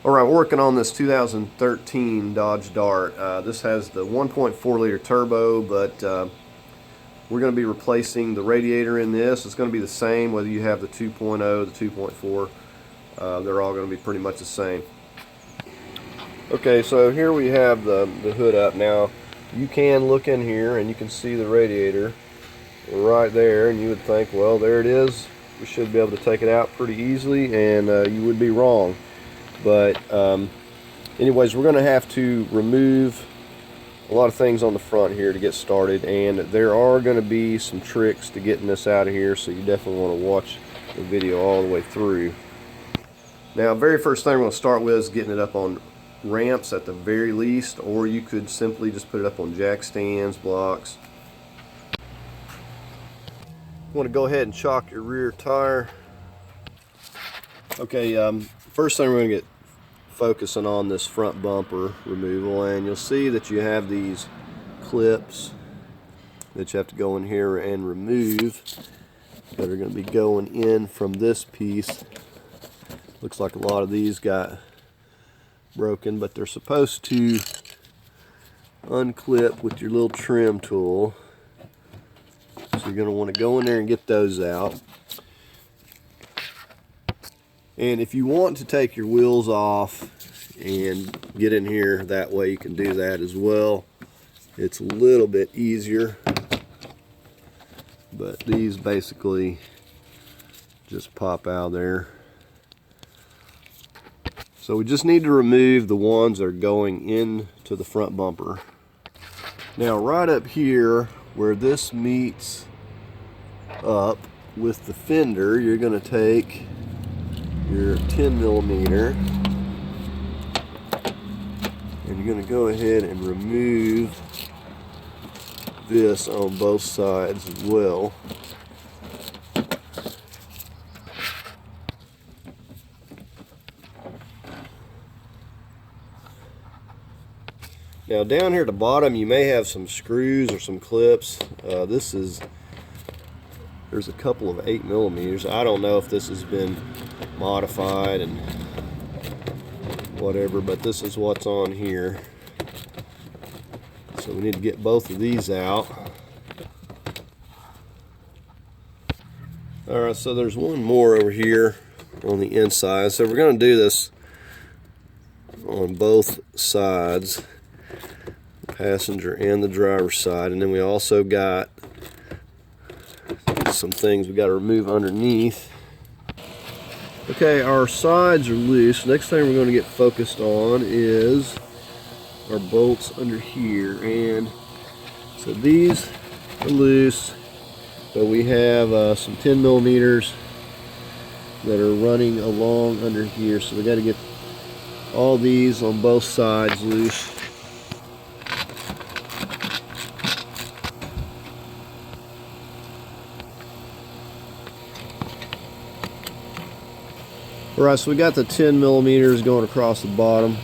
Alright, we're working on this 2013 Dodge Dart. This has the 1.4 liter turbo, but we're going to be replacing the radiator in this. It's going to be the same whether you have the 2.0, the 2.4. They're all going to be pretty much the same. Okay, so here we have the hood up. Now, you can look in here and you can see the radiator right there, and you would think, well, there it is. We should be able to take it out pretty easily, and you would be wrong. But anyways, we're going to have to remove a lot of things on the front here to get started, and there are going to be some tricks to getting this out of here, so you definitely want to watch the video all the way through. Now, very first thing we're going to start with is getting it up on ramps at the very least, or you could simply just put it up on jack stands, blocks. You want to go ahead and chock your rear tire. Okay, first thing we're going to get focusing on this front bumper removal, and you'll see that you have these clips that you have to go in here and remove that are going to be going in from this piece. Looks like a lot of these got broken, but they're supposed to unclip with your little trim tool, so you're going to want to go in there and get those out. And if you want to take your wheels off and get in here that way, you can do that as well. It's a little bit easier, but these basically just pop out there. So we just need to remove the ones that are going into the front bumper. Now, right up here where this meets up with the fender, you're going to take your 10mm, and you're going to go ahead and remove this on both sides as well. Now, down here at the bottom you may have some screws or some clips. There's a couple of 8mm. I don't know if this has been modified and whatever, but this is what's on here. So we need to get both of these out. Alright, so there's one more over here on the inside. So we're going to do this on both sides, the passenger and the driver's side, and then we also got some things we got to remove underneath. Okay, our sides are loose. Next thing we're going to get focused on is our bolts under here, and so these are loose, but we have some 10mm that are running along under here, so we got to get all these on both sides loose. Alright, so we got the 10mm going across the bottom.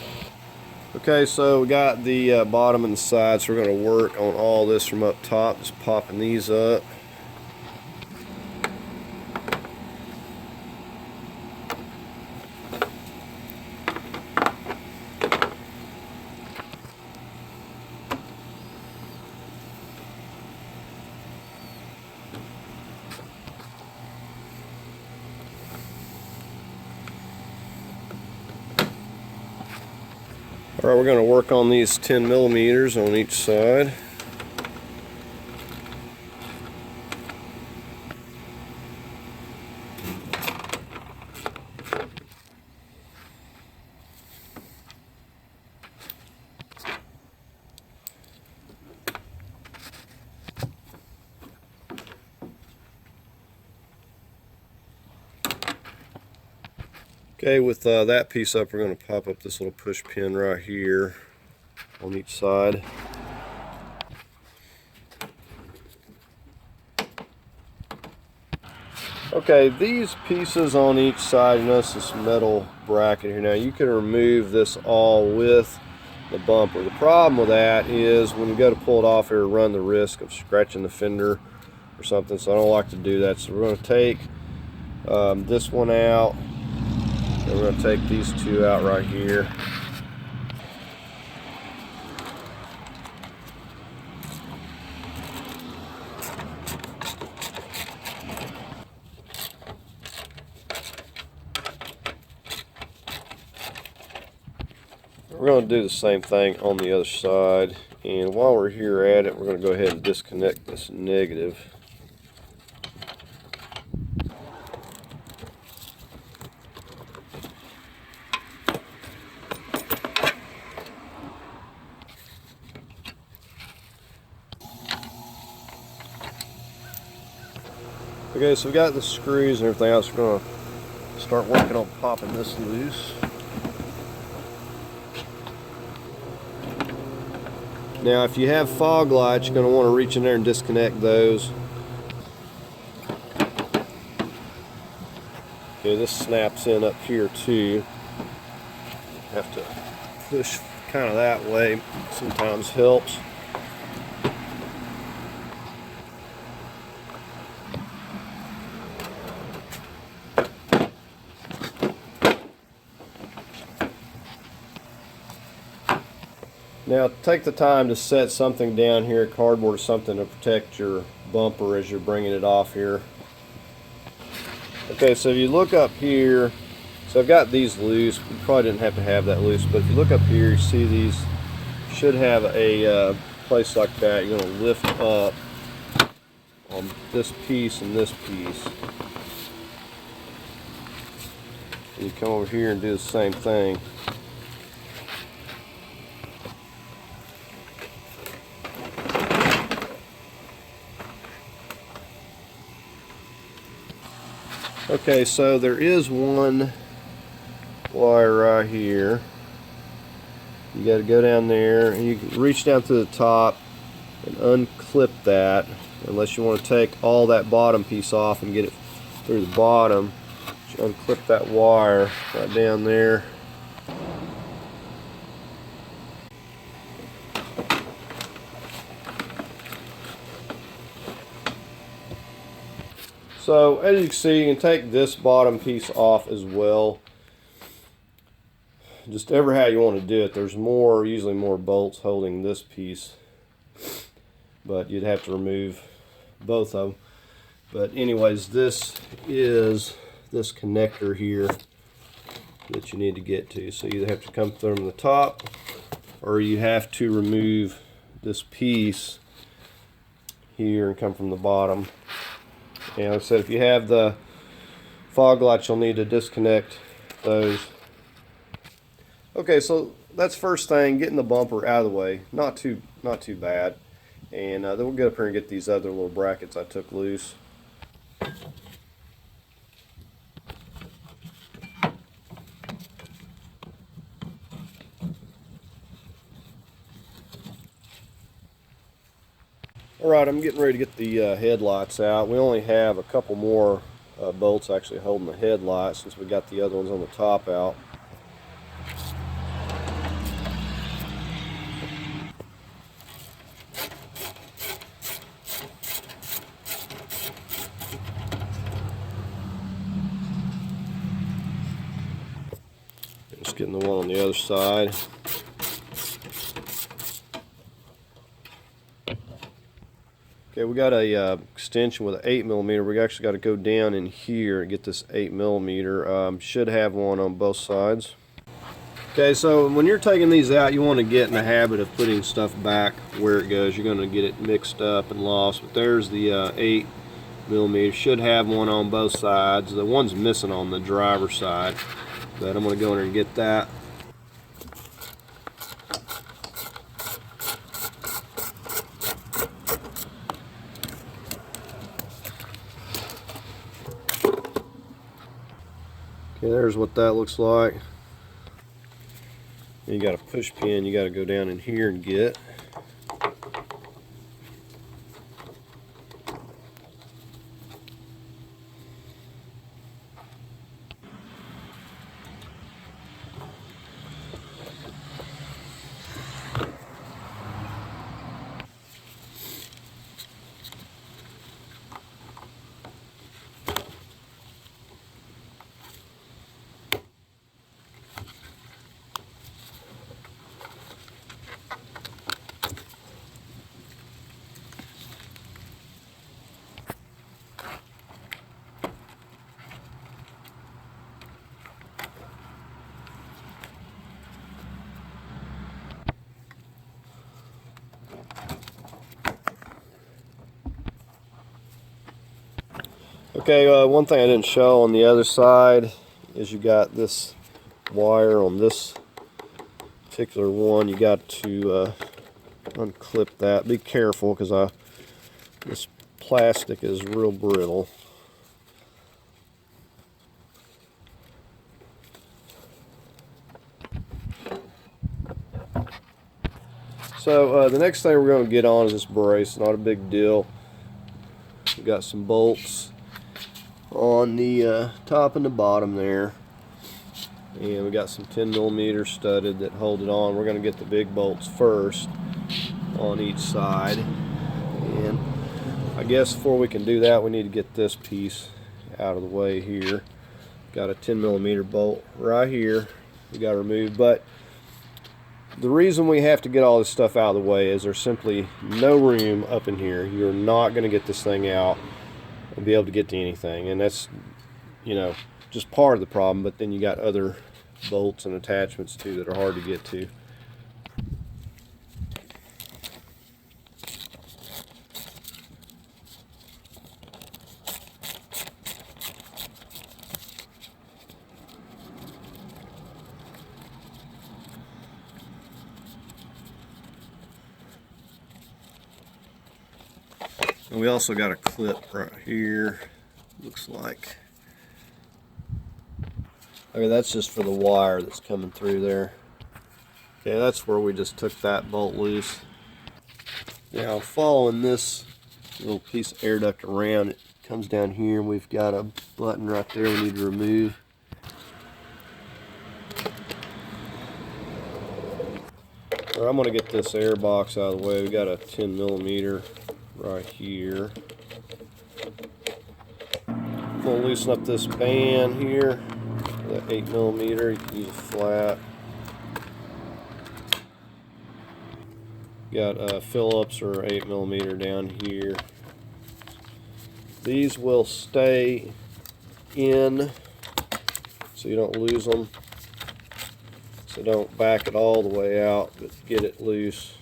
Okay, so we got the bottom and the side, so we're going to work on all this from up top, just popping these up. Alright, we're going to work on these 10mm on each side. Okay, with that piece up, we're going to pop up this little push pin right here on each side. Okay, these pieces on each side, you notice this metal bracket here. Now, you can remove this all with the bumper. The problem with that is when you go to pull it off here, run the risk of scratching the fender or something, so I don't like to do that. So we're going to take this one out, And we're going to take these two out right here. We're going to do the same thing on the other side, and while we're here at it, we're going to go ahead and disconnect this negative. Okay, so we got the screws and everything else. We're going to start working on popping this loose. Now, if you have fog lights, you're going to want to reach in there and disconnect those. Okay, this snaps in up here too. Have to push kind of that way. Sometimes helps. Now take the time to set something down here, cardboard or something, to protect your bumper as you're bringing it off here. Okay, so if you look up here, so I've got these loose. We probably didn't have to have that loose, but if you look up here, you see these should have a place like that. You're going to lift up on this piece and this piece. And you come over here and do the same thing. Okay, so there is one wire right here. You got to go down there and you can reach down to the top and unclip that, unless you want to take all that bottom piece off and get it through the bottom. You unclip that wire right down there. So as you can see, you can take this bottom piece off as well. Just ever how you want to do it. There's usually more bolts holding this piece, but you'd have to remove both of them. But anyways, this is this connector here that you need to get to. So you either have to come from the top, or you have to remove this piece here and come from the bottom. And like I said, if you have the fog lights, you'll need to disconnect those. Okay, so that's first thing, getting the bumper out of the way. Not too bad. And then we'll get up here and get these other little brackets I took loose. Alright, I'm getting ready to get the headlights out. We only have a couple more bolts actually holding the headlights, since we got the other ones on the top out. Just getting the one on the other side. Okay, we got a extension with an 8mm. We actually got to go down in here and get this 8mm. Should have one on both sides. Okay, so when you're taking these out, you want to get in the habit of putting stuff back where it goes. You're going to get it mixed up and lost. But there's the 8mm. Should have one on both sides. The one's missing on the driver's side, but I'm going to go in there and get that. Okay, there's what that looks like. And you got a push pin you got to go down in here and get. Okay, one thing I didn't show on the other side is you got this wire on this particular one. You got to unclip that. Be careful because this plastic is real brittle. So the next thing we're going to get on is this brace. Not a big deal. We got some bolts on the top and the bottom there, and we got some 10mm studded that hold it on. We're going to get the big bolts first on each side, and I guess before we can do that we need to get this piece out of the way here. Got a 10mm bolt right here we got to remove, but the reason we have to get all this stuff out of the way is there's simply no room up in here. You're not going to get this thing out and be able to get to anything, and that's, you know, just part of the problem. But then you got other bolts and attachments too that are hard to get to. And we also got a clip right here, looks like. Okay, that's just for the wire that's coming through there. Okay, that's where we just took that bolt loose. Now, following this little piece of air duct around, it comes down here, and we've got a button right there we need to remove. All right, I'm going to get this air box out of the way. We got a 10mm right here. I'm going to loosen up this band here, that 8mm. You can use a flat. Got Phillips or 8mm down here. These will stay in so you don't lose them. So don't back it all the way out, but get it loose.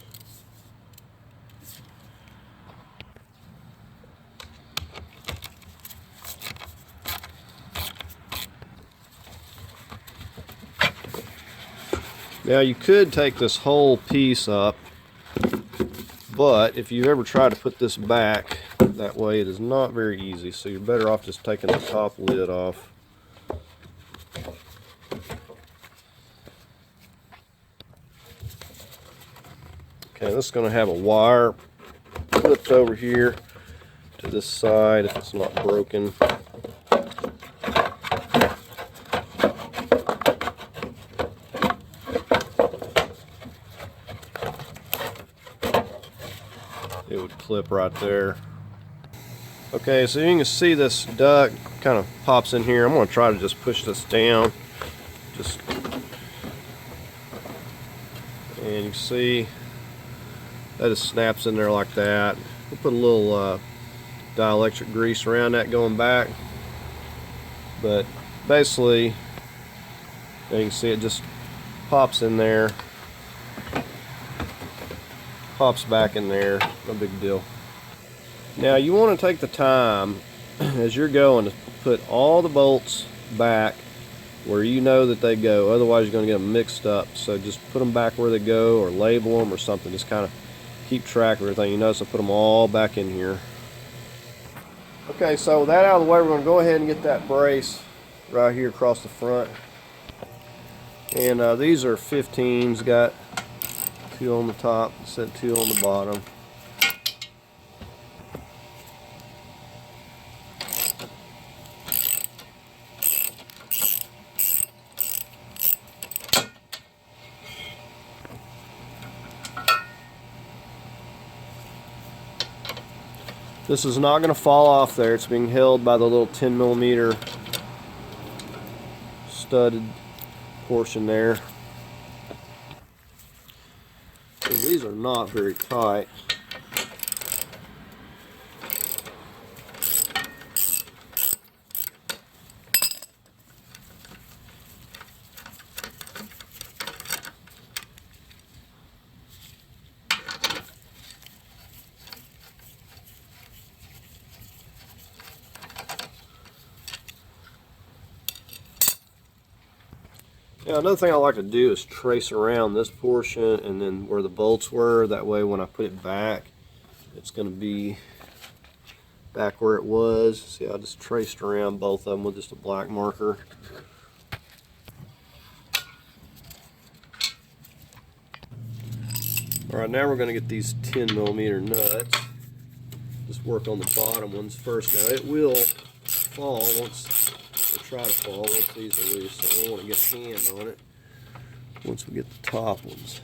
Now you could take this whole piece up, but if you ever try to put this back that way, it is not very easy. So you're better off just taking the top lid off. Okay, this is going to have a wire clipped over here to this side if it's not broken. It would clip right there. Okay, so you can see this duct kind of pops in here. I'm going to try to just push this down. And you can see that just snaps in there like that. We'll put a little dielectric grease around that going back. But basically, you can see it just pops in there. Pops back in there, no big deal. Now you want to take the time as you're going to put all the bolts back where you know that they go, otherwise you're going to get them mixed up. So just put them back where they go, or label them or something. Just kind of keep track of everything. You notice I put them all back in here. Okay, so with that out of the way, we're going to go ahead and get that brace right here across the front. And these are 15s, got 2 on the top, set 2 on the bottom. This is not going to fall off there. It's being held by the little 10mm studded portion there. And these are not very tight. Now another thing I like to do is trace around this portion and then where the bolts were. That way when I put it back, it's going to be back where it was. See, I just traced around both of them with just a black marker. Alright, now we're going to get these 10mm nuts. Just work on the bottom ones first. Now it will fall once, or try to fall once these are loose, so we want to get a hand on it once we get the top ones.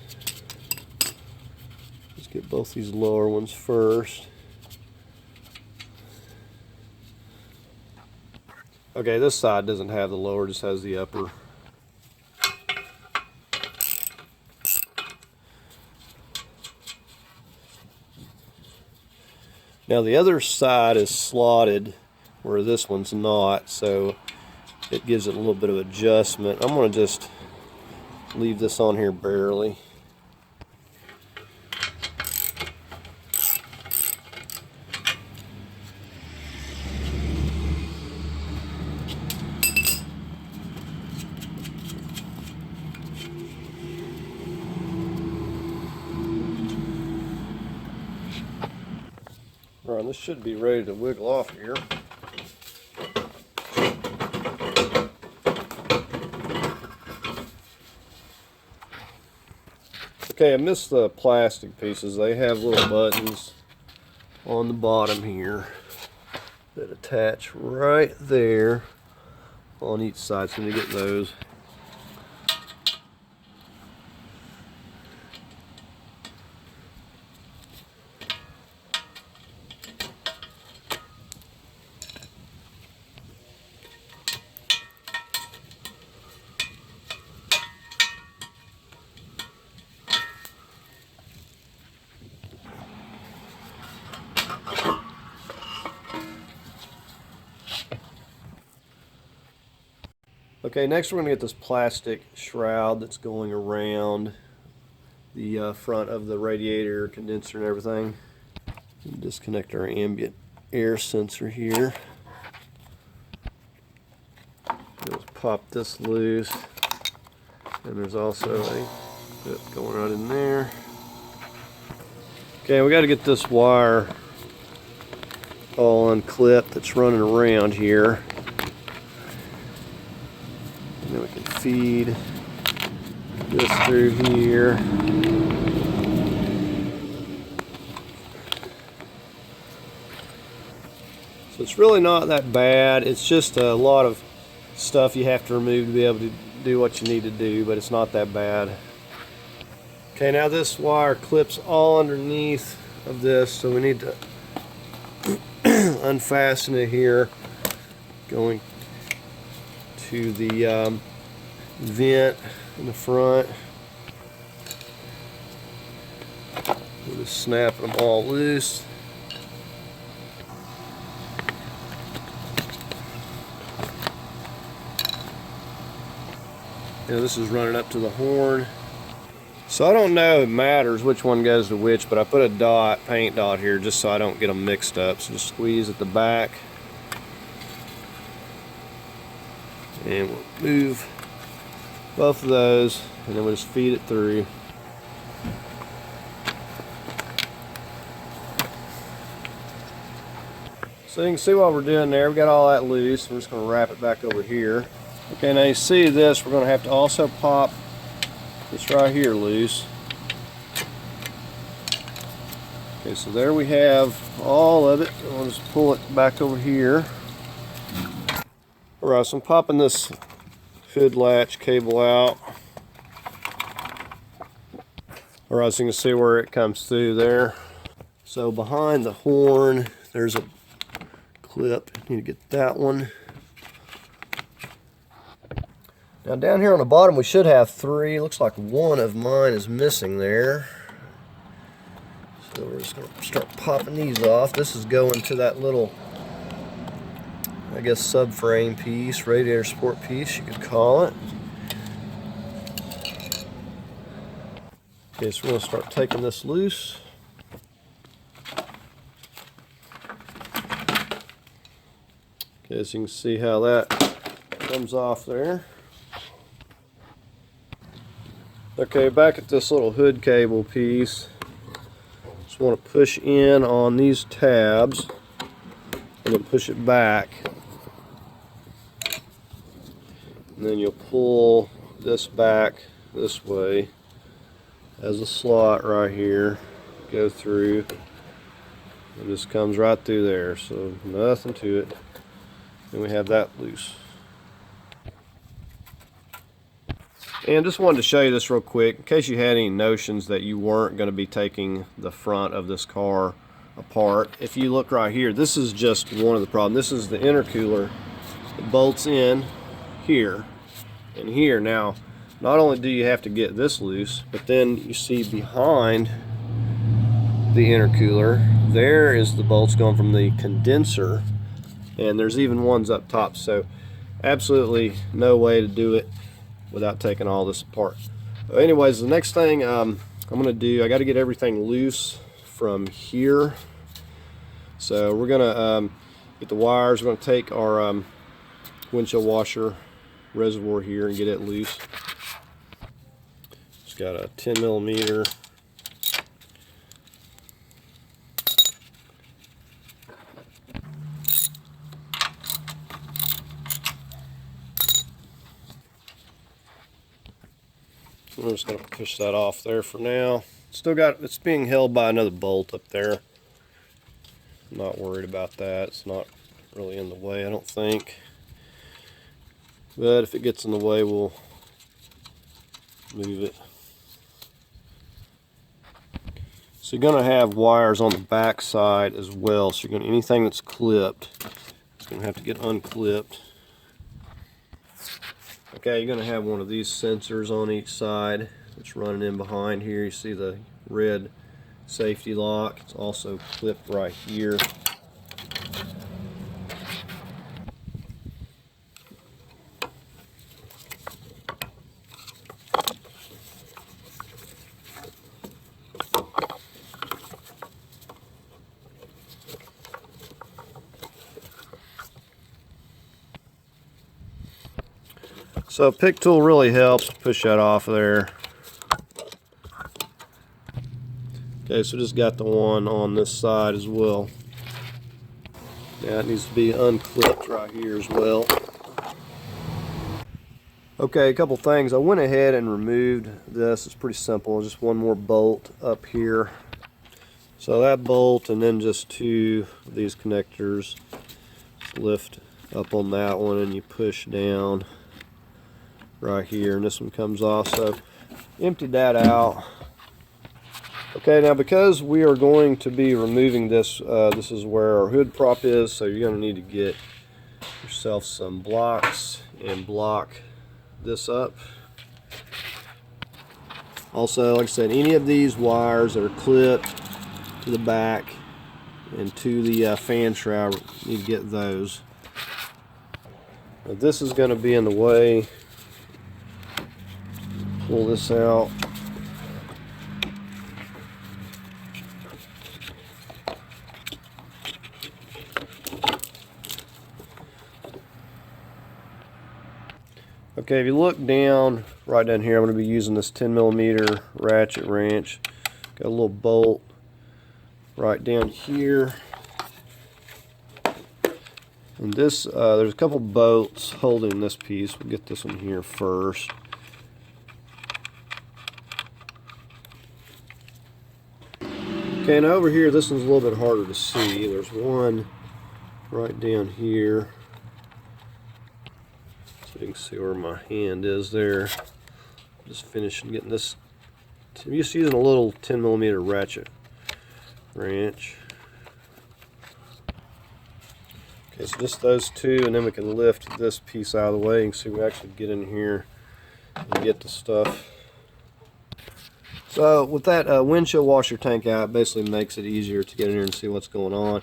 Let's get both these lower ones first. Okay, this side doesn't have the lower, just has the upper. Now the other side is slotted where this one's not, so it gives it a little bit of adjustment. I'm going to just leave this on here barely. Alright, this should be ready to wiggle off here. Okay, I missed the plastic pieces. They have little buttons on the bottom here that attach right there on each side, so we need to get those. Okay, next we're going to get this plastic shroud that's going around the front of the radiator, condenser and everything. And disconnect our ambient air sensor here. Let's pop this loose. And there's also a bit going right in there. Okay, we got to get this wire all unclipped that's running around here. And then we can feed this through here. So it's really not that bad. It's just a lot of stuff you have to remove to be able to do what you need to do, but it's not that bad. Okay, now this wire clips all underneath of this, so we need to unfasten it here, going to the vent in the front. We'll just snap them all loose. Now this is running up to the horn. So I don't know if it matters which one goes to which, but I put a dot, paint dot here just so I don't get them mixed up. So just squeeze at the back. And we'll move both of those, and then we'll just feed it through. So you can see what we're doing there. We got all that loose. We're just going to wrap it back over here. Okay, now you see this, we're going to have to also pop this right here loose. Okay, so there we have all of it. I'll just pull it back over here. Alright, so I'm popping this hood latch cable out. Alright, so you can see where it comes through there. So behind the horn, there's a clip. Need to get that one. Now down here on the bottom we should have three. Looks like one of mine is missing there. So we're just going to start popping these off. This is going to that little, I guess, subframe piece, radiator support piece you could call it. Okay, so we're going to start taking this loose. Okay, so you can see how that comes off there. Okay, back at this little hood cable piece, just want to push in on these tabs and then push it back, and then you'll pull this back this way as a slot right here, go through, and this comes right through there, so nothing to it, and we have that loose. And just wanted to show you this real quick in case you had any notions that you weren't going to be taking the front of this car apart. If you look right here, this is just one of the problems. This is the intercooler. It bolts in here and here. Now, not only do you have to get this loose, but then you see behind the intercooler, there is the bolts going from the condenser, and there's even ones up top. So absolutely no way to do it without taking all this apart. Anyways, the next thing I'm gonna do, I got to get everything loose from here. So we're gonna get the wires. We're gonna take our windshield washer reservoir here and get it loose. It's got a 10 millimeter. I'm just going to push that off there for now. Still got, it's being held by another bolt up there. I'm not worried about that. It's not really in the way, I don't think. But if it gets in the way, we'll move it. So you're going to have wires on the back side as well. So you're going to, anything that's clipped, it's going to have to get unclipped. Okay, you're going to have one of these sensors on each side that's running in behind here. You see the red safety lock. It's also clipped right here. So a pick tool really helps to push that off of there. Okay, so just got the one on this side as well. Now it needs to be unclipped right here as well. Okay, a couple things. I went ahead and removed this. It's pretty simple. Just one more bolt up here. So that bolt and then just two of these connectors. Just lift up on that one and you push down right here, and this one comes off. So emptied that out. Okay, now because we are going to be removing this, this is where our hood prop is, so you're going to need to get yourself some blocks and block this up. Also, like I said, any of these wires that are clipped to the back and to the fan shroud, you need to get those. Now, this is going to be in the way. Pull this out. Okay, if you look down, right down here, I'm going to be using this 10 millimeter ratchet wrench. Got a little bolt right down here. And this, there's a couple bolts holding this piece. We'll get this one here first. Okay, now over here, this one's a little bit harder to see. There's one right down here. So you can see where my hand is there. Just finishing getting this. I'm just using a little 10 millimeter ratchet wrench. Okay, so just those two, and then we can lift this piece out of the way. You can see we actually get in here and get the stuff. So with that windshield washer tank out, it basically makes it easier to get in here and see what's going on.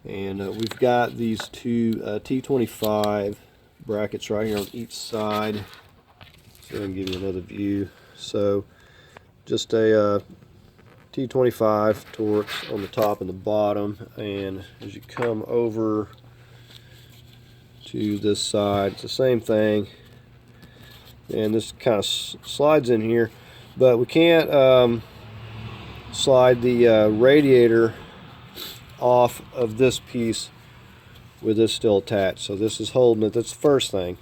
And we've got these two T25 brackets right here on each side. So I'm going to give you another view. So just a T25 Torx on the top and the bottom, and as you come over to this side, it's the same thing, and this kind of slides in here. But we can't slide the radiator off of this piece with this still attached. So this is holding it. That's the first thing.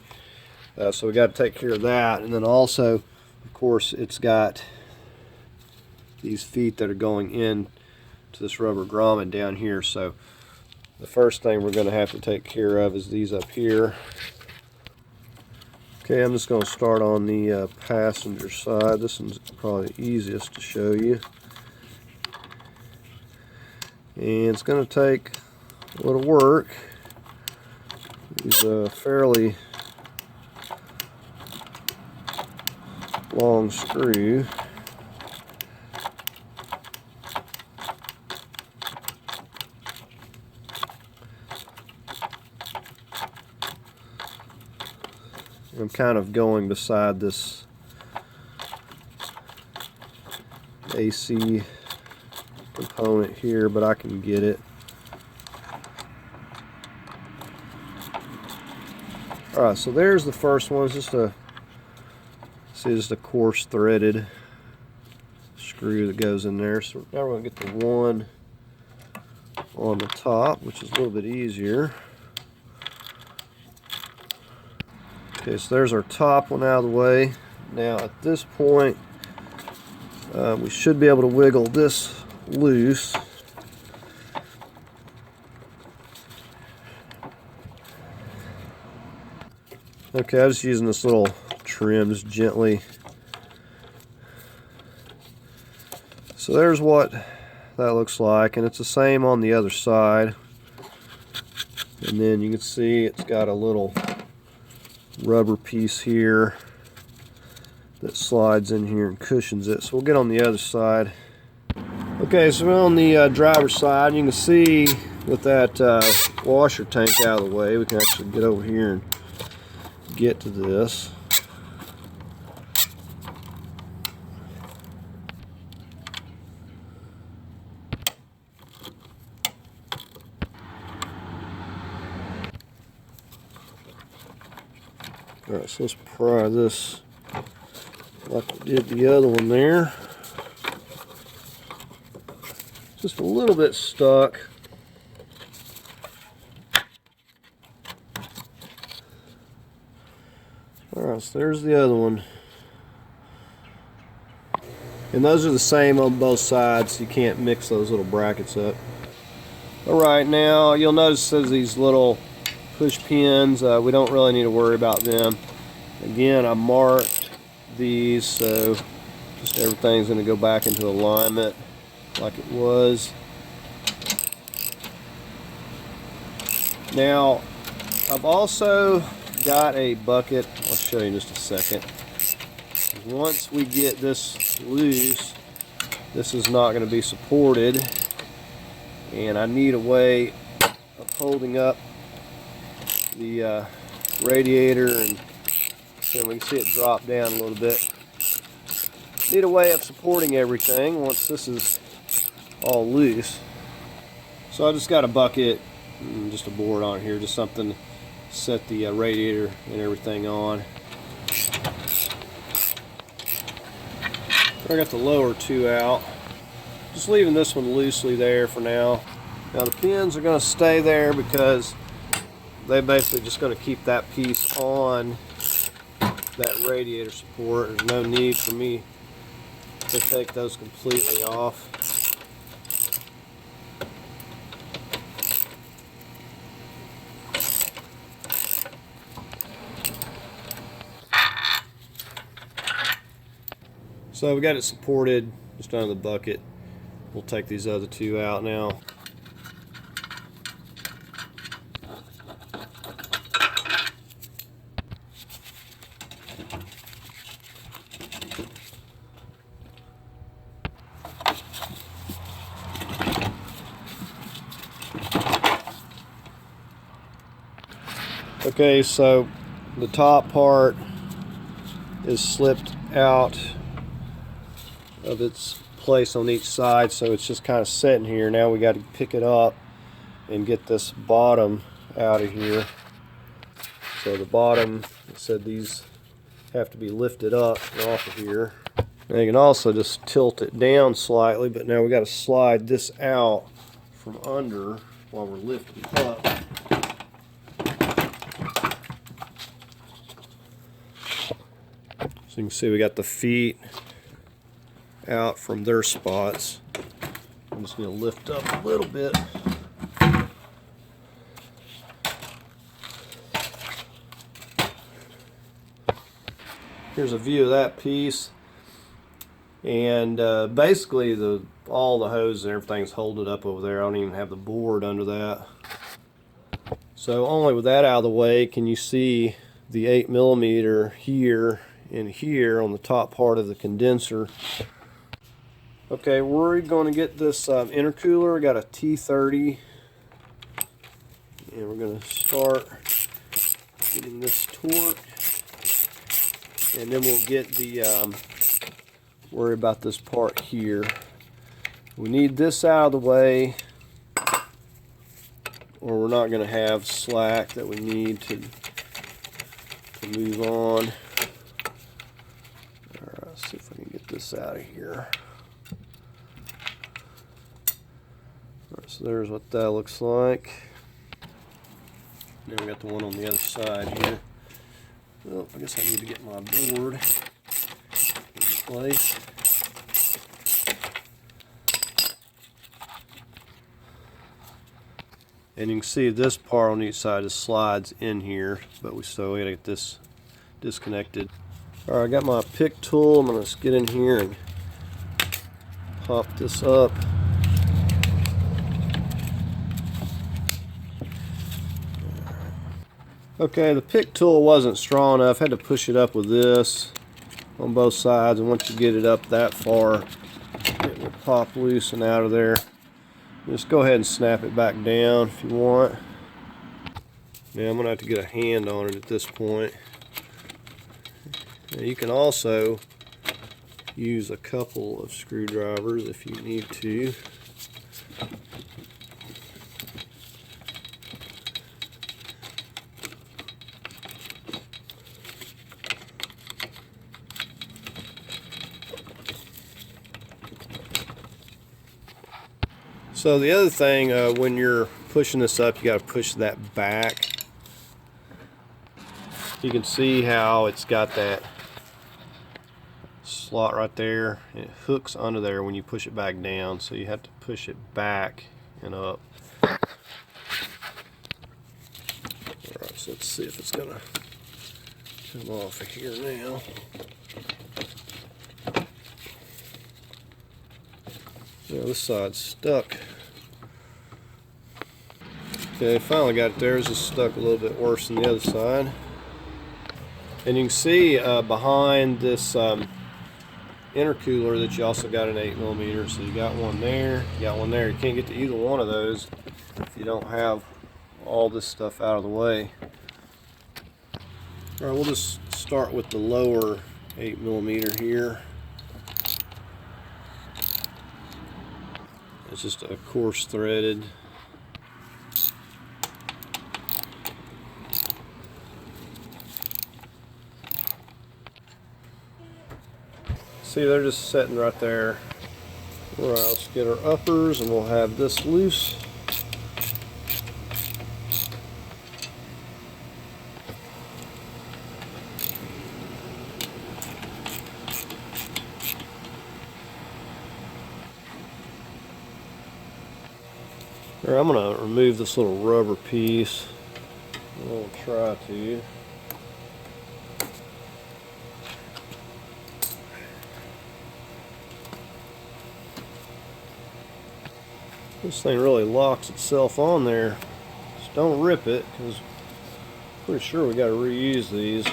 So we got to take care of that. And then also, of course, it's got these feet that are going in to this rubber grommet down here. So the first thing we're going to have to take care of is these up here. Okay, I'm just going to start on the passenger side. This one's probably the easiest to show you. And it's going to take a little work. It's a fairly long screw. I'm kind of going beside this AC component here, but I can get it. Alright, so there's the first one. It's just a coarse threaded screw that goes in there. So now we're going to get the one on the top, which is a little bit easier. Okay, so there's our top one out of the way. Now at this point, we should be able to wiggle this loose. Okay, I'm just using this little trim just gently. So there's what that looks like, and it's the same on the other side. And then you can see it's got a little rubber piece here that slides in here and cushions it. So we'll get on the other side. Okay, so we're on the driver's side. You can see with that washer tank out of the way, we can actually get over here and get to this. Alright, so let's pry this like we did the other one there. Just a little bit stuck. Alright, so there's the other one. And those are the same on both sides, so you can't mix those little brackets up. Alright, now you'll notice there's these little push pins. We don't really need to worry about them. Again, I marked these, so just everything's going to go back into alignment like it was. Now, I've also got a bucket. I'll show you in just a second. Once we get this loose, this is not going to be supported, and I need a way of holding up the radiator, and then we can see it drop down a little bit. Need a way of supporting everything once this is all loose. So I just got a bucket and just a board on here, just something to set the radiator and everything on. I got the lower two out. Just leaving this one loosely there for now. Now the pins are going to stay there because they're basically just going to keep that piece on that radiator support. There's no need for me to take those completely off. So we got it supported just under the bucket. We'll take these other two out now. Okay, so the top part is slipped out of its place on each side, so it's just kind of sitting here. Now we got to pick it up and get this bottom out of here. So the bottom, it said these have to be lifted up and off of here. Now you can also just tilt it down slightly, but now we got to slide this out from under while we're lifting up. So you can see we got the feet out from their spots. I'm just going to lift up a little bit. Here's a view of that piece. And basically all the hoses and everything's holding up over there. I don't even have the board under that. So only with that out of the way can you see the 8mm here and here on the top part of the condenser. Okay, we're going to get this intercooler. I got a T30, and we're going to start getting this torque, and then we'll get the worry about this part here. We need this out of the way, or we're not going to have slack that we need to move on. Alright, let's see if I can get this out of here. Alright, so there's what that looks like. Now we got the one on the other side here. Well, I guess I need to get my board in place. And you can see this part on each side just slides in here, but we still gotta get this disconnected. Alright, I got my pick tool. I'm gonna just get in here and pop this up. Okay, the pick tool wasn't strong enough. I had to push it up with this on both sides, and once you get it up that far, it will pop loose and out of there. Just go ahead and snap it back down if you want. Now I'm going to have to get a hand on it at this point. Now you can also use a couple of screwdrivers if you need to. So the other thing, when you're pushing this up, you got to push that back. You can see how it's got that slot right there. It hooks under there when you push it back down, so you have to push it back and up. Alright, so let's see if it's gonna come off of here now. Yeah, this side's stuck. Okay, finally got it there. It's just stuck a little bit worse than the other side. And you can see behind this intercooler that you also got an 8mm. So you got one there, you got one there. You can't get to either one of those if you don't have all this stuff out of the way. Alright, we'll just start with the lower 8mm here. It's just a coarse threaded. See, they're just sitting right there. Alright, let's get our uppers and we'll have this loose. Alright, I'm going to remove this little rubber piece. I'll try to. This thing really locks itself on there. Just don't rip it, because I'm pretty sure we got to reuse these.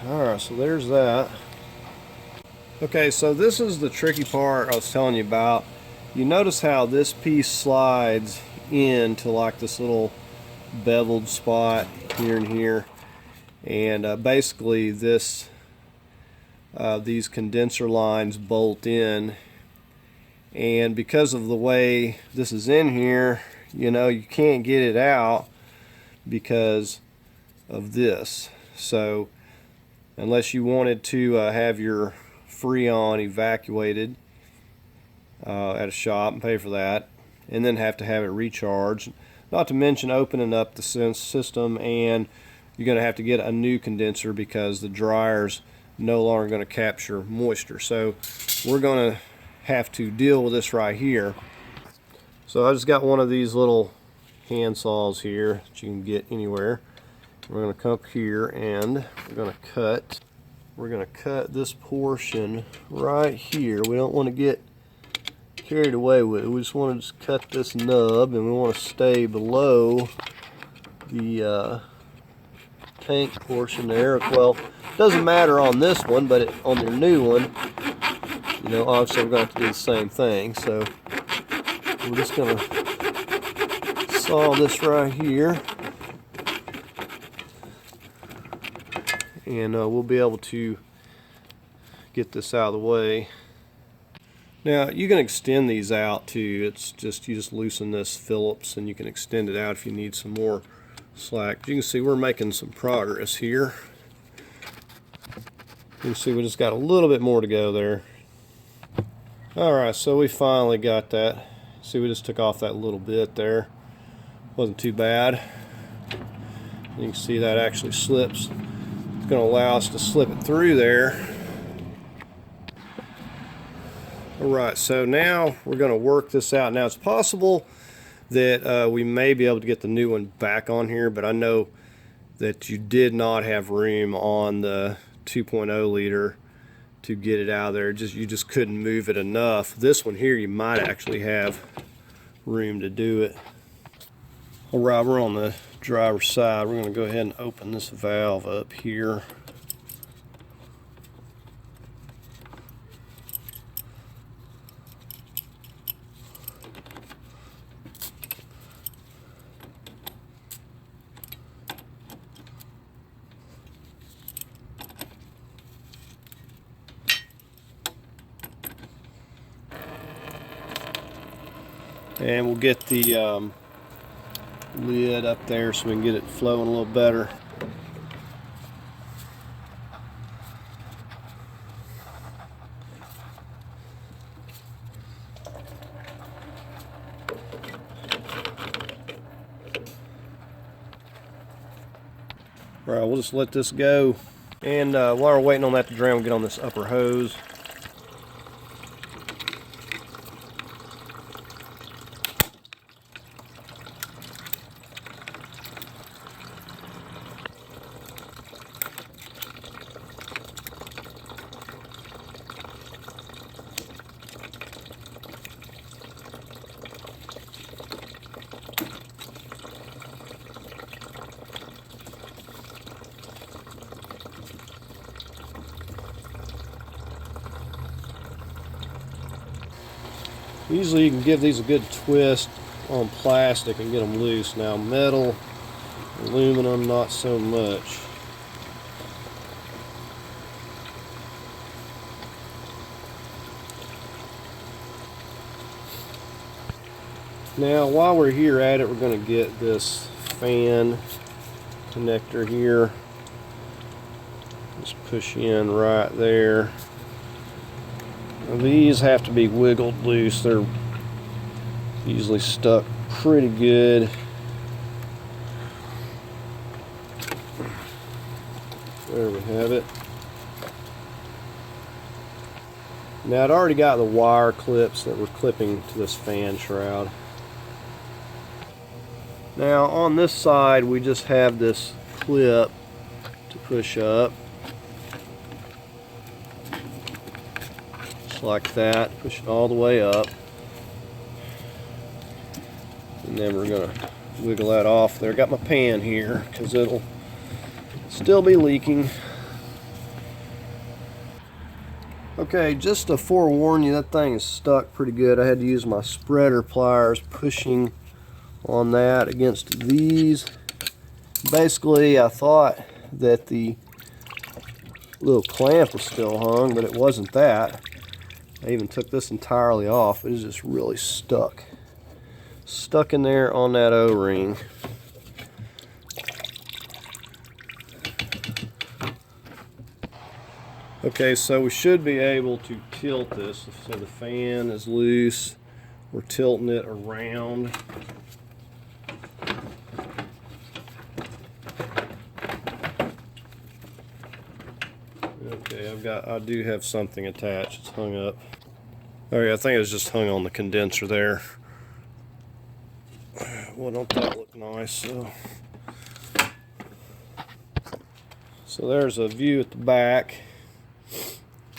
Alright, so there's that. Okay, so this is the tricky part I was telling you about. You notice how this piece slides into like this little beveled spot here and here, and basically this these condenser lines bolt in, and because of the way this is in here, you know, you can't get it out because of this. So unless you wanted to have your Freon evacuated at a shop and pay for that, and then have to have it recharged. Not to mention opening up the system, and you're going to have to get a new condenser because the dryer's no longer going to capture moisture. So we're going to have to deal with this right here. So I just got one of these little hand saws here that you can get anywhere. We're going to come up here and we're going to cut this portion right here. We don't want to get carried away with it. We just want to just cut this nub, and we want to stay below the tank portion there. Well, it doesn't matter on this one, but on your new one, you know, obviously we're going to have to do the same thing. So we're just going to saw this right here, and we'll be able to get this out of the way. Now you can extend these out too. It's just, you just loosen this Phillips and you can extend it out if you need some more slack. You can see we're making some progress here. You can see we just got a little bit more to go there. Alright, so we finally got that. See, we just took off that little bit there. Wasn't too bad. You can see that actually slips. It's going to allow us to slip it through there. Alright, so now we're going to work this out. Now it's possible that we may be able to get the new one back on here, but I know that you did not have room on the 2.0 liter to get it out of there. You just couldn't move it enough. This one here, you might actually have room to do it. Alright, we're on the driver's side. We're going to go ahead and open this valve up here. And we'll get the lid up there so we can get it flowing a little better. All right, we'll just let this go. And while we're waiting on that to drain, we'll get on this upper hose. Usually you can give these a good twist on plastic and get them loose. Now metal, aluminum, not so much. Now while we're here at it, we're going to get this fan connector here. Just push in right there. These have to be wiggled loose. They're usually stuck pretty good. There we have it. Now I'd already got the wire clips that were clipping to this fan shroud. Now on this side we just have this clip to push up. Like that, push it all the way up, and then we're going to wiggle that off there. Got my pan here because it'll still be leaking. Okay, just to forewarn you, that thing is stuck pretty good. I had to use my spreader pliers pushing on that against these. Basically I thought that the little clamp was still hung, but it wasn't that. I even took this entirely off. It is just really stuck in there on that O-ring. Okay, so we should be able to tilt this. So the fan is loose. We're tilting it around. Okay, I do have something attached. It's hung up. Okay, I think it was just hung on the condenser there. Well, don't that look nice? So there's a view at the back.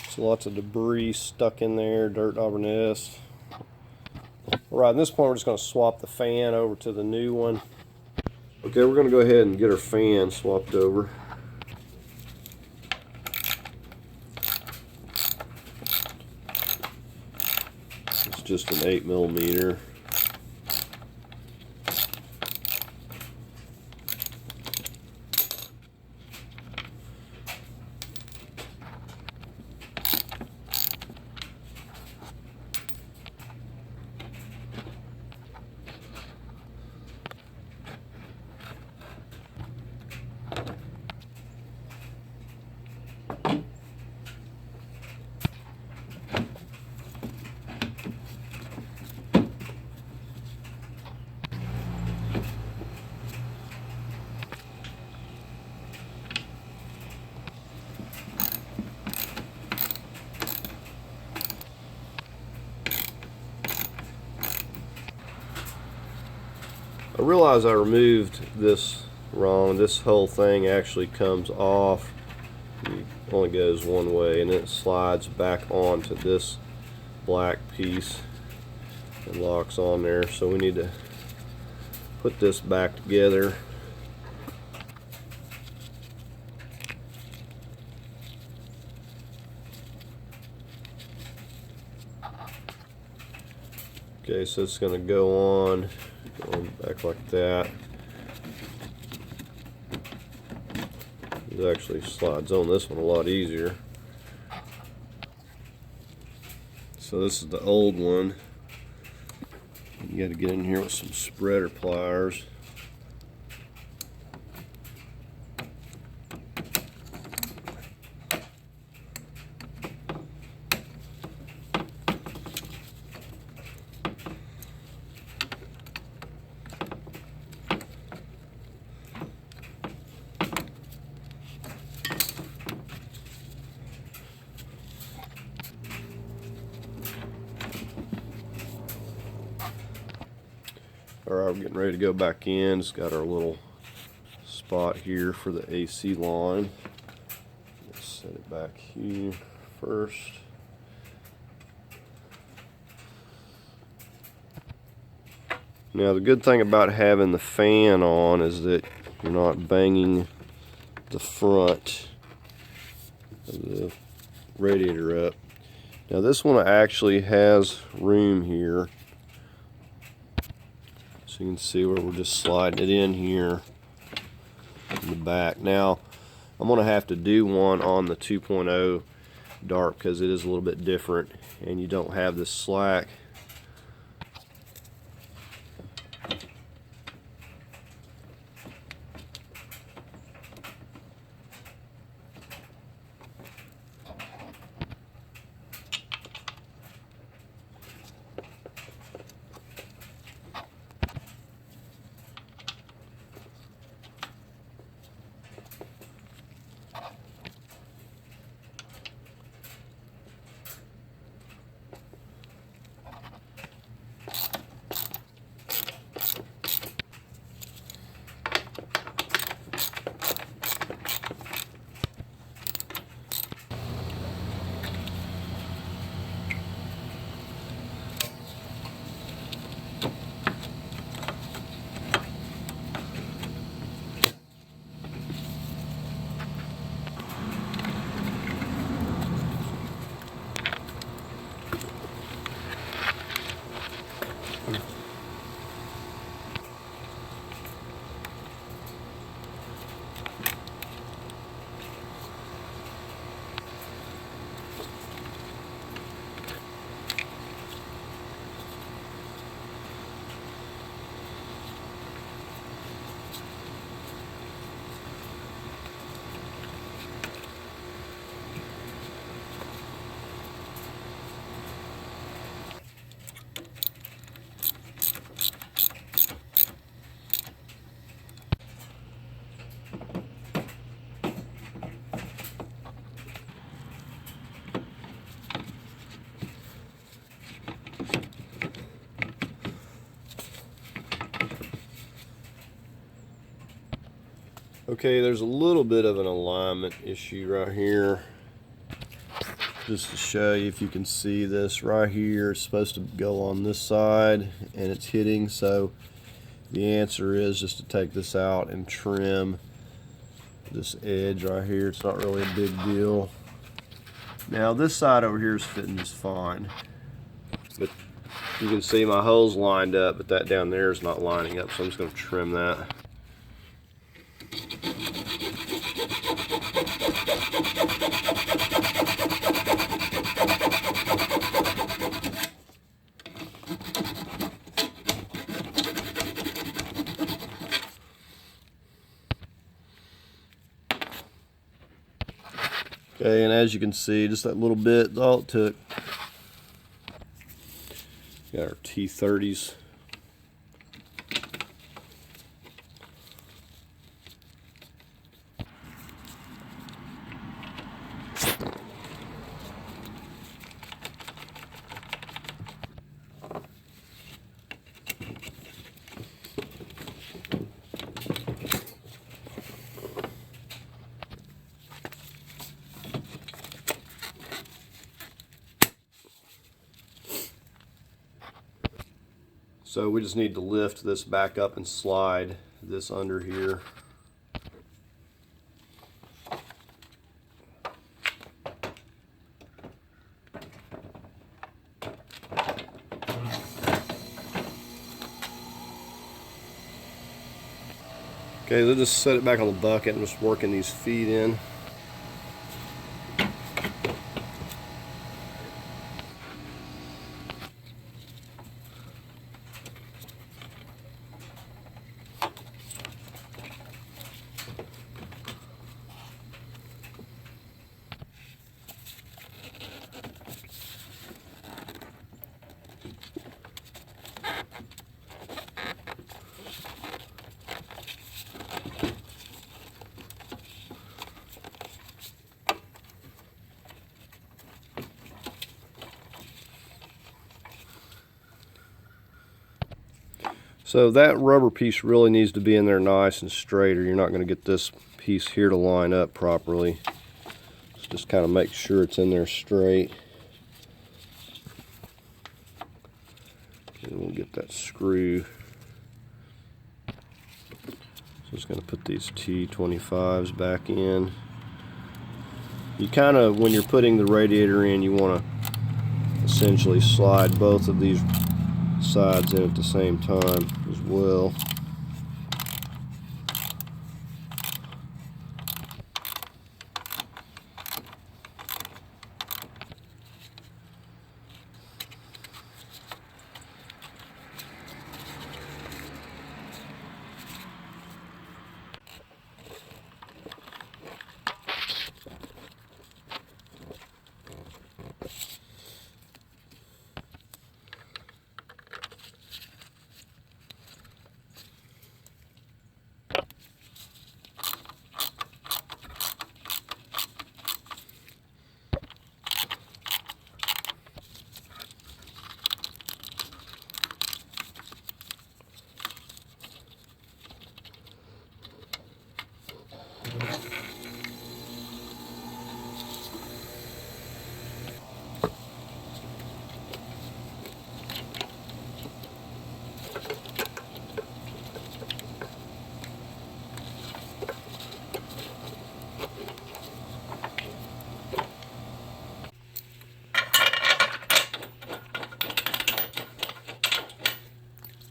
So lots of debris stuck in there, dirt auburn-ness. Right, at this point we're just going to swap the fan over to the new one. Okay, we're going to go ahead and get our fan swapped over. It's just an 8mm. I realize I removed this wrong. This whole thing actually comes off. It only goes one way, and it slides back onto this black piece and locks on there. So we need to put this back together. Okay, so it's going to go on, going back like that. It actually slides on this one a lot easier. So this is the old one. You got to get in here with some spreader pliers. Alright, we're getting ready to go back in. It's got our little spot here for the AC line. Let's set it back here first. Now the good thing about having the fan on is that you're not banging the front of the radiator up. Now this one actually has room here. So you can see where we're just sliding it in here in the back. Now I'm going to have to do one on the 2.0 dark because it is a little bit different and you don't have this slack. Okay, there's a little bit of an alignment issue right here. Just to show you, if you can see this right here, it's supposed to go on this side and it's hitting, so the answer is just to take this out and trim this edge right here. It's not really a big deal. Now this side over here is fitting just fine, but you can see my hole's lined up, but that down there is not lining up, so I'm just going to trim that. Okay, and as you can see, just that little bit is all it took. Got our T30s. So we just need to lift this back up and slide this under here. Okay, let's just set it back on the bucket and just working these feet in. So that rubber piece really needs to be in there nice and straight, or you're not going to get this piece here to line up properly. So just kind of make sure it's in there straight. And we'll get that screw. So just going to put these T25s back in. You kind of, when you're putting the radiator in, you want to essentially slide both of these sides in at the same time as well.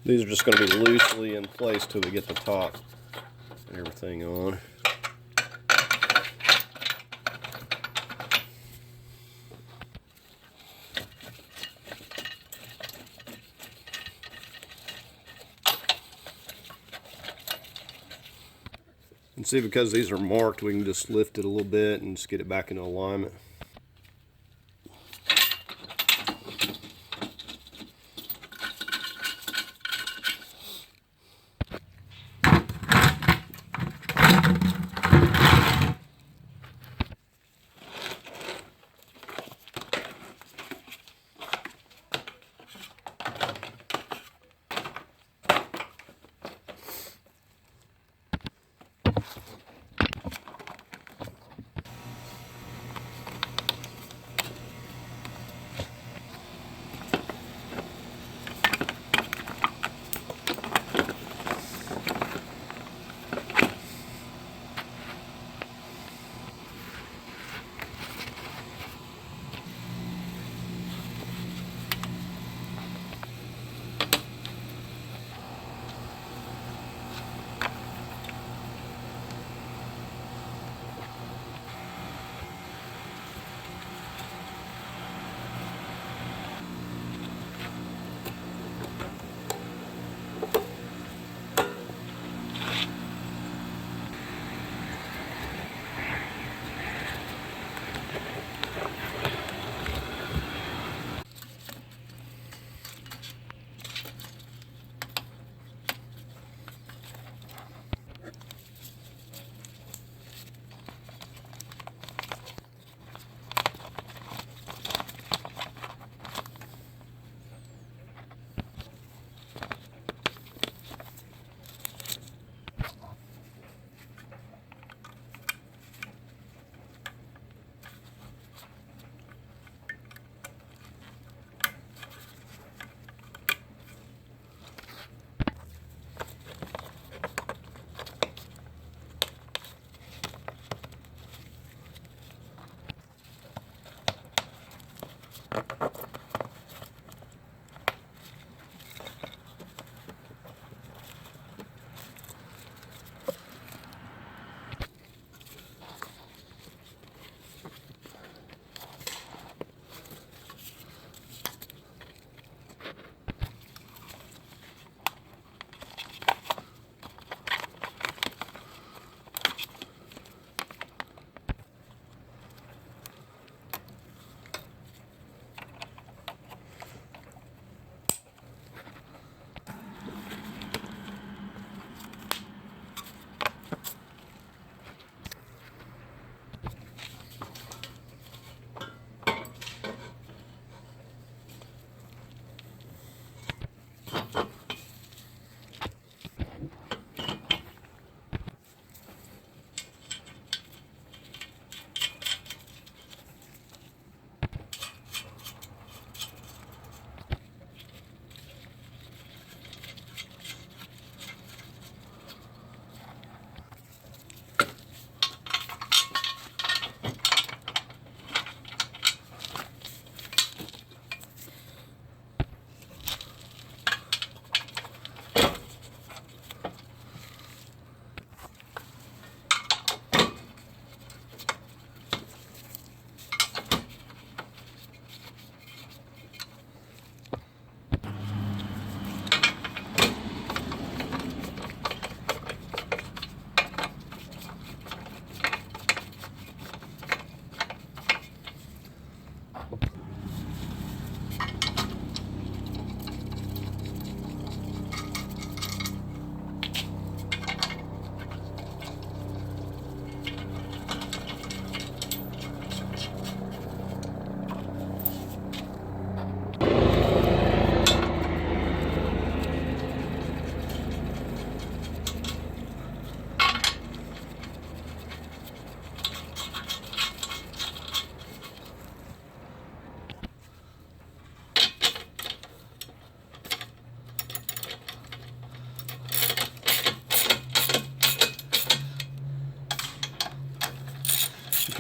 These are just going to be loosely in place till we get the top and everything on. And see, because these are marked, we can just lift it a little bit and just get it back into alignment.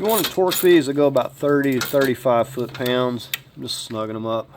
You want to torque these that go about 30 to 35 foot-pounds. I'm just snugging them up.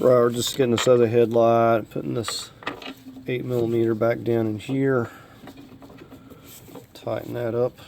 Right, we're just getting this other headlight, putting this 8mm back down in here. Tighten that up.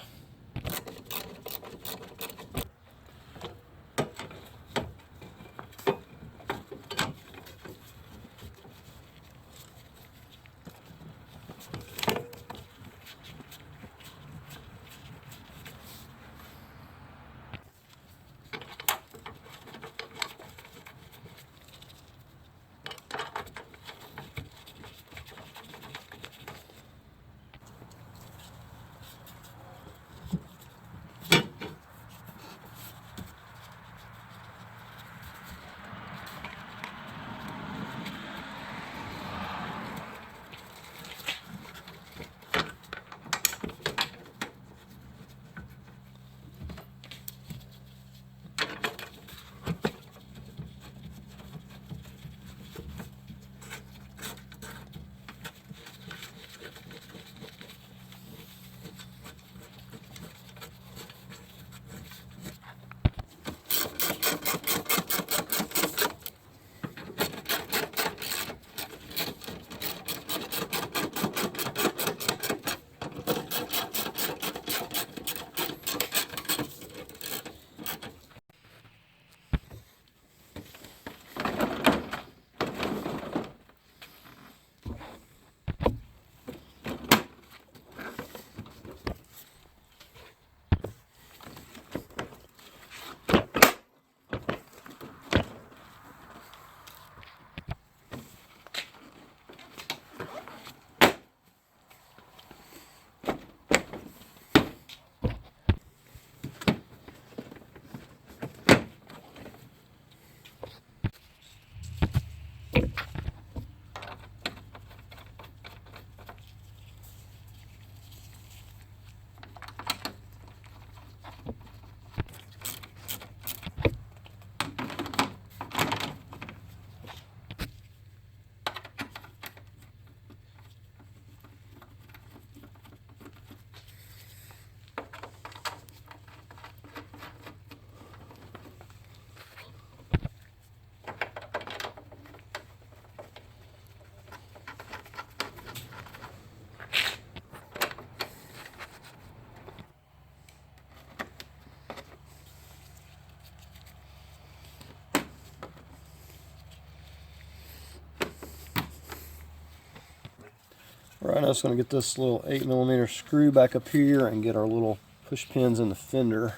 Right, now I'm just going to get this little 8mm screw back up here and get our little push pins in the fender.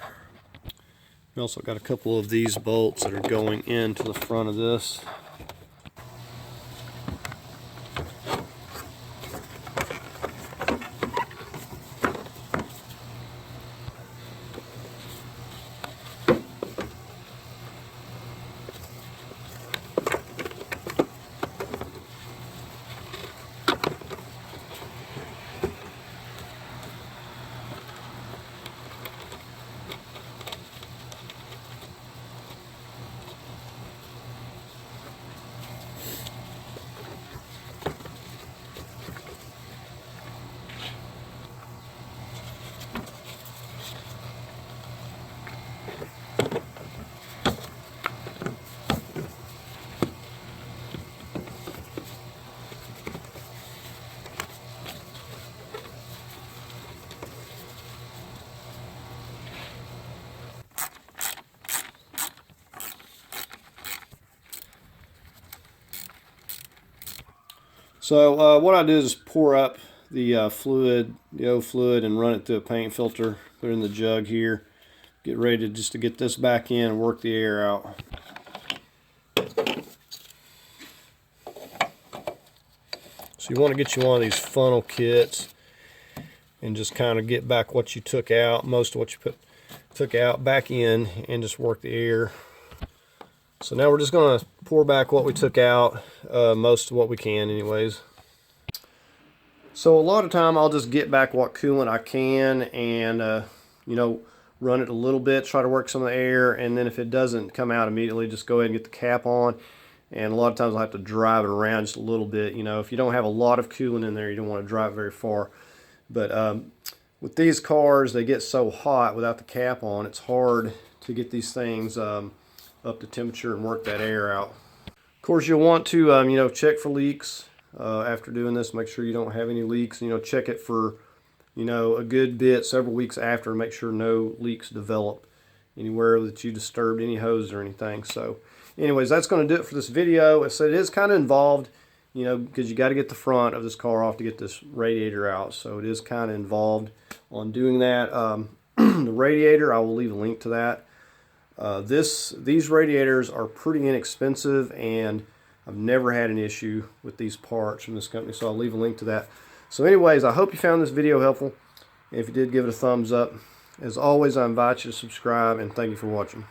We also got a couple of these bolts that are going into the front of this. So what I do is pour up the fluid, the O fluid, and run it through a paint filter. Put it in the jug here. Get ready to get this back in and work the air out. So you want to get you one of these funnel kits and just kind of get back what you took out, most of what you took out back in, and just work the air. So now we're just going to pour back what we took out, most of what we can anyways. So a lot of time I'll just get back what coolant I can and you know, run it a little bit, try to work some of the air, and then if it doesn't come out immediately, just go ahead and get the cap on. And a lot of times I'll have to drive it around just a little bit. You know, if you don't have a lot of coolant in there, you don't want to drive very far. But with these cars, they get so hot without the cap on, it's hard to get these things up to temperature and work that air out. Of course, you'll want to you know, check for leaks after doing this. Make sure you don't have any leaks. You know, check it for, you know, a good bit, several weeks after, and make sure no leaks develop anywhere that you disturbed any hose or anything. So anyways, that's going to do it for this video. So it is kind of involved, you know, because you got to get the front of this car off to get this radiator out. So it is kind of involved on doing that. The radiator, I will leave a link to that. These radiators are pretty inexpensive, and I've never had an issue with these parts from this company, so I'll leave a link to that. So anyways, I hope you found this video helpful. If you did, give it a thumbs up. As always, I invite you to subscribe, and thank you for watching.